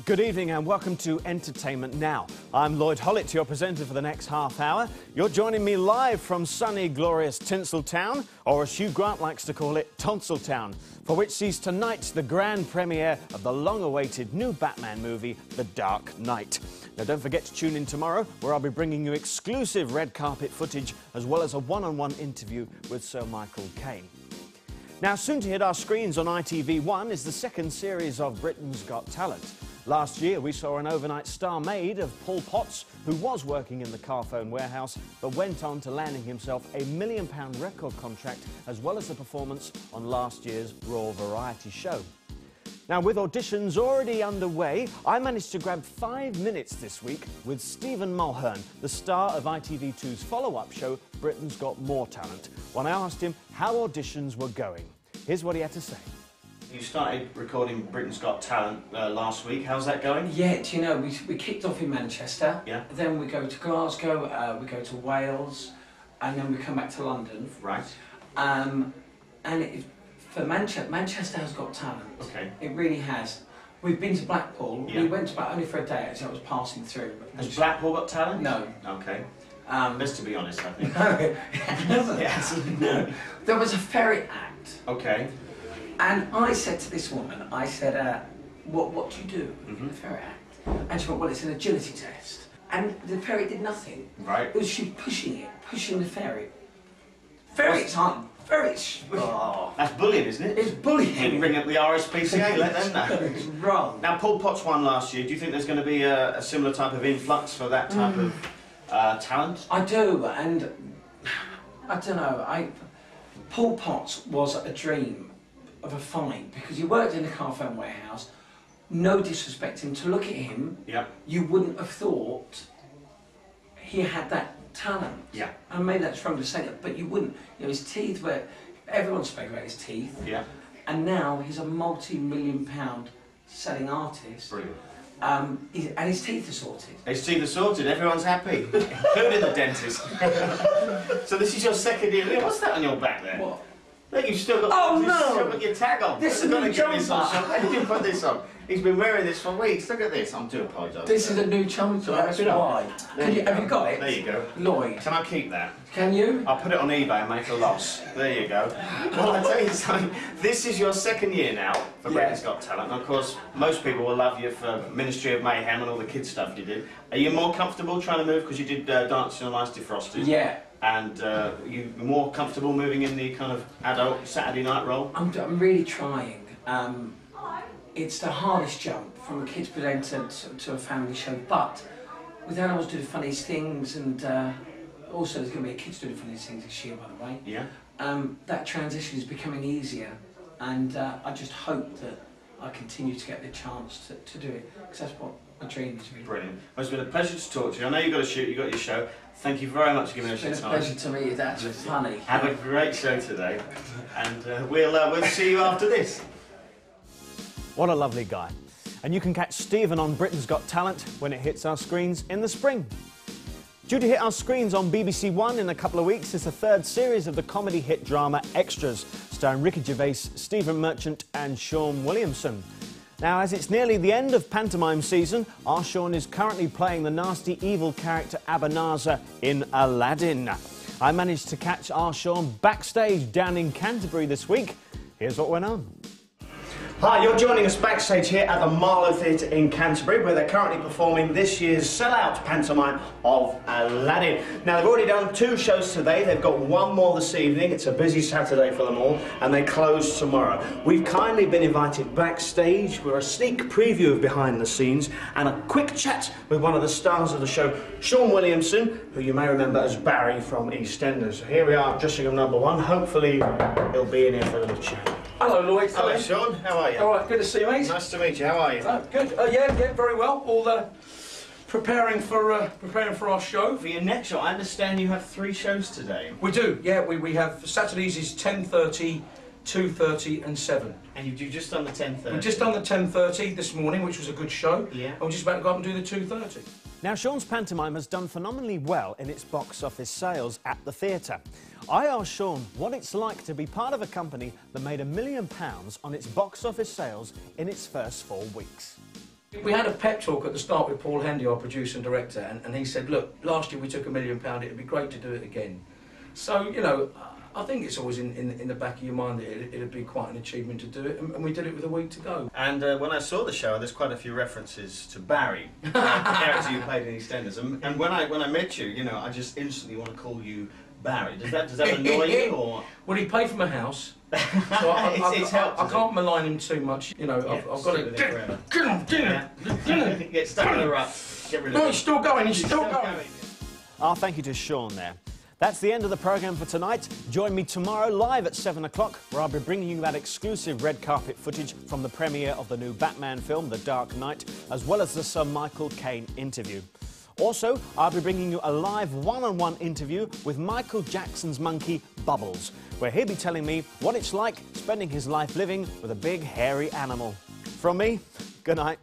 Good evening and welcome to Entertainment Now. I'm Lloyd Hollett, your presenter for the next half hour. You're joining me live from sunny, glorious Tinseltown, or as Hugh Grant likes to call it, Tonsiltown, for which sees tonight the grand premiere of the long-awaited new Batman movie, The Dark Knight. Now don't forget to tune in tomorrow, where I'll be bringing you exclusive red carpet footage, as well as a one-on-one interview with Sir Michael Caine. Now, soon to hit our screens on ITV1 is the second series of Britain's Got Talent. Last year, we saw an overnight star made of Paul Potts, who was working in the Carphone warehouse, but went on to landing himself a £1 million record contract, as well as a performance on last year's Raw variety show. Now, with auditions already underway, I managed to grab 5 minutes this week with Stephen Mulhern, the star of ITV2's follow-up show, Britain's Got More Talent, when I asked him how auditions were going. Here's what he had to say. You started recording Britain's Got Talent last week. How's that going? Yeah, do you know, we kicked off in Manchester. Yeah. Then we go to Glasgow, we go to Wales, and then we come back to London. Right. For Manchester has got talent. Okay. It really has. We've been to Blackpool. Yeah. We went to only for a day, as I was passing through. Has Blackpool got talent? No. Okay. Best to be honest, I think. No, Yes. no. There was a ferry act. Okay. And I said to this woman, I said, what do you do in the ferry act? And she went, well, it's an agility test. And the ferry did nothing. Right. It was she pushing the ferry. Ferry's hard. Ferry's... Oh, that's bullying, isn't it? It's bullying. You can bring up the RSPCA, let them know. It's wrong. Now, Paul Potts won last year. Do you think there's going to be a similar type of influx for that type of talent? I do, and I don't know. Paul Potts was a dream of a find, because he worked in the Carphone warehouse. No disrespect him. To look at him, Yeah. you wouldn't have thought he had that talent. Yeah. And maybe that's wrong to say that, but you wouldn't. You know, his teeth were... Everyone spoke about his teeth. Yeah. And now he's a multi-million-pound selling artist. Brilliant. And his teeth are sorted. His teeth are sorted, everyone's happy, including the dentist. So this is your second year. What's that on your back there? What? Look, you've still got, still got your tag on. This is a new jumper. How did you put this on? He's been wearing this for weeks. Look at this. I do apologise. This is a new jumper, that's why. Have you got it? There you go. Lloyd. Can I keep that? Can you? I'll put it on eBay and make a loss. There you go. Well, I tell you something. This is your second year now for Britain's Got Talent. And of course, most people will love you for Ministry of Mayhem and all the kids stuff you did. Are you more comfortable trying to move because you did Dancing on Ice Defrosted? Yeah. And you more comfortable moving in the kind of adult Saturday night role? I'm really trying. It's the hardest jump from a kids presenter to a family show, but with animals doing funniest things, and also there's going to be a kids doing funniest things this year, by the way. Yeah. That transition is becoming easier, and I just hope that I continue to get the chance to do it, because that's what my dream is, really. Brilliant. Well, it's been a pleasure to talk to you. I know you've got to shoot, you've got your show. Thank you very much for giving us your time. It's been a pleasure to meet you. That's funny. Have a great show today, and we'll see you after this. What a lovely guy. And you can catch Stephen on Britain's Got Talent when it hits our screens in the spring. Due to hit our screens on BBC One in a couple of weeks is the third series of the comedy hit drama Extras, starring Ricky Gervais, Stephen Merchant and Sean Williamson. Now, as it's nearly the end of pantomime season, our Sean is currently playing the nasty evil character Abanazar in Aladdin. I managed to catch our Sean backstage down in Canterbury this week. Here's what went on. Hi, you're joining us backstage here at the Marlow Theatre in Canterbury, where they're currently performing this year's sellout pantomime of Aladdin. Now, they've already done 2 shows today. They've got 1 more this evening. It's a busy Saturday for them all, and they close tomorrow. We've kindly been invited backstage for a sneak preview of behind the scenes and a quick chat with one of the stars of the show, Sean Williamson, who you may remember as Barry from EastEnders. So here we are, dressing room number 1. Hopefully, he'll be in here for a little chat. Hello, Lloyd. Hello, Sean. How are you? All right, good to see you, mate. Nice to meet you. How are you? Good. Yeah, very well. All preparing for our show. For your next show, I understand you have 3 shows today. We do. Yeah, we have Saturdays is 10:30, 2:30, and 7. And you've just done the 10:30. We've just done the 10:30 this morning, which was a good show. Yeah. And we're just about to go up and do the 2:30. Now, Sean's pantomime has done phenomenally well in its box office sales at the theatre. I asked Sean what it's like to be part of a company that made £1 million on its box office sales in its first 4 weeks. We had a pep talk at the start with Paul Hendy, our producer and director, and he said, look, last year we took £1 million, it'd be great to do it again. So, you know, I think it's always in the back of your mind that it'd be quite an achievement to do it, and we did it with a week to go. And when I saw the show, there's quite a few references to Barry, the character you played in EastEnders. And when I met you, you know, I just instantly want to call you Barry. Does that annoy you, or? Well, he paid for my house, so I can't malign him too much. You know, Yeah, I've got to Get stuck in the rut. Get rid of No, it. he's still going. He's still going. Thank you to Sean there. That's the end of the programme for tonight. Join me tomorrow live at 7 o'clock, where I'll be bringing you that exclusive red carpet footage from the premiere of the new Batman film, The Dark Knight, as well as the Sir Michael Caine interview. Also, I'll be bringing you a live one-on-one interview with Michael Jackson's monkey, Bubbles, where he'll be telling me what it's like spending his life living with a big, hairy animal. From me, good night.